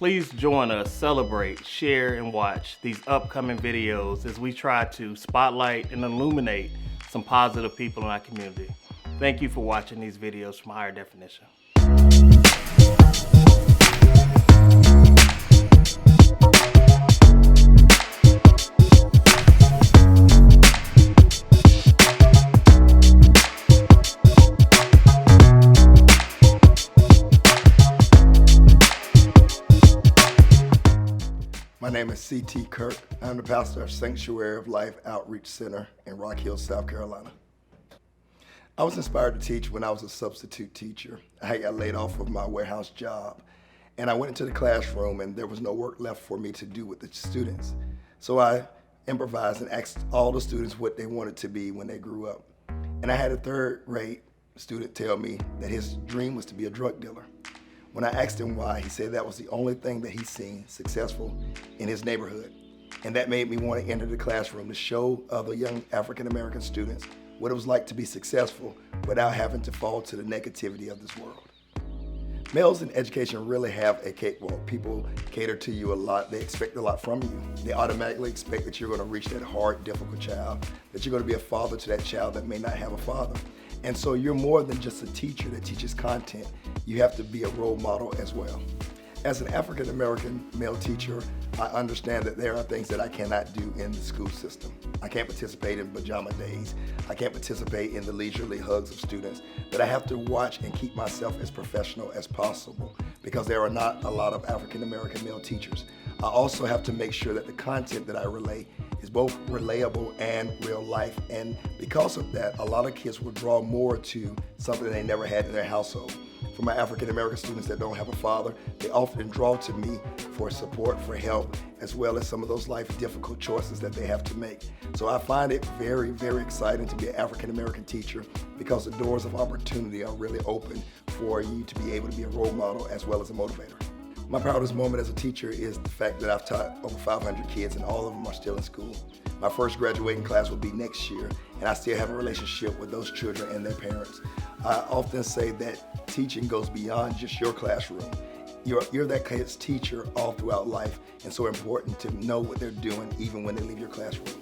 Please join us, celebrate, share, and watch these upcoming videos as we try to spotlight and illuminate some positive people in our community. Thank you for watching these videos from Higher Definition. My name is C.T. Kirk. I'm the pastor of Sanctuary of Life Outreach Center in Rock Hill, South Carolina. I was inspired to teach when I was a substitute teacher. I got laid off of my warehouse job, and I went into the classroom and there was no work left for me to do with the students. So I improvised and asked all the students what they wanted to be when they grew up. And I had a third grade student tell me that his dream was to be a drug dealer. When I asked him why, he said that was the only thing that he's seen successful in his neighborhood. And that made me want to enter the classroom to show other young African-American students what it was like to be successful without having to fall to the negativity of this world. Males in education really have a cakewalk. People cater to you a lot. They expect a lot from you. They automatically expect that you're going to reach that hard, difficult child, that you're going to be a father to that child that may not have a father. And so you're more than just a teacher that teaches content. You have to be a role model as well. As an African-American male teacher, I understand that there are things that I cannot do in the school system. I can't participate in pajama days. I can't participate in the leisurely hugs of students, but I have to watch and keep myself as professional as possible because there are not a lot of African-American male teachers. I also have to make sure that the content that I relay is both relatable and real life. And because of that, a lot of kids will draw more to something they never had in their household. For my African-American students that don't have a father, they often draw to me for support, for help, as well as some of those life difficult choices that they have to make. So I find it very, very exciting to be an African-American teacher because the doors of opportunity are really open for you to be able to be a role model as well as a motivator. My proudest moment as a teacher is the fact that I've taught over 500 kids and all of them are still in school. My first graduating class will be next year, and I still have a relationship with those children and their parents. I often say that teaching goes beyond just your classroom. You're that kid's teacher all throughout life, and so important to know what they're doing even when they leave your classroom.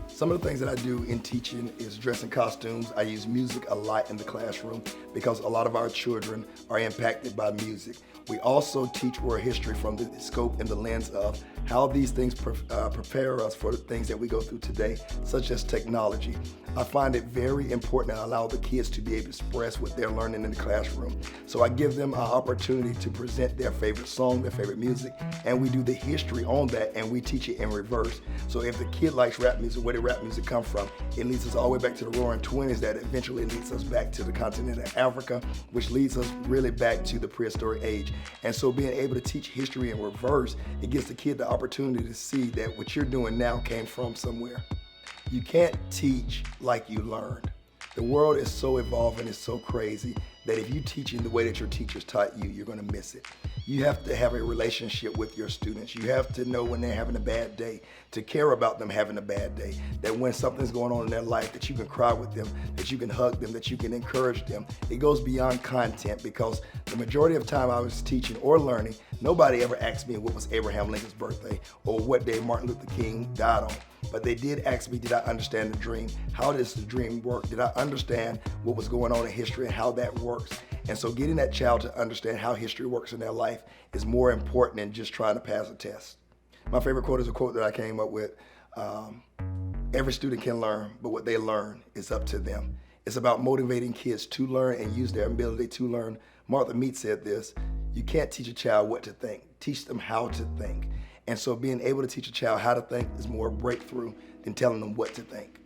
Some of the things that I do in teaching is dress in costumes. I use music a lot in the classroom because a lot of our children are impacted by music. We also teach world history from the scope and the lens of how these things prepare us for the things that we go through today, such as technology. I find it very important to allow the kids to be able to express what they're learning in the classroom. So I give them an opportunity to present their favorite song, their favorite music, and we do the history on that and we teach it in reverse. So if the kid likes rap music, where did rap music come from? It leads us all the way back to the Roaring Twenties that eventually leads us back to the continent of Africa, which leads us really back to the prehistoric age. And so being able to teach history in reverse, it gives the kid the opportunity to see that what you're doing now came from somewhere. You can't teach like you learned. The world is so evolving, it's so crazy that if you teach in the way that your teachers taught you, you're gonna miss it. You have to have a relationship with your students. You have to know when they're having a bad day, to care about them having a bad day, that when something's going on in their life, that you can cry with them, that you can hug them, that you can encourage them. It goes beyond content because the majority of time I was teaching or learning, nobody ever asked me what was Abraham Lincoln's birthday or what day Martin Luther King died on. But they did ask me, did I understand the dream? How does the dream work? Did I understand what was going on in history and how that works? And so getting that child to understand how history works in their life is more important than just trying to pass a test. My favorite quote is a quote that I came up with. Every student can learn, but what they learn is up to them. It's about motivating kids to learn and use their ability to learn. Martha Mead said this, you can't teach a child what to think, teach them how to think. And so being able to teach a child how to think is more a breakthrough than telling them what to think.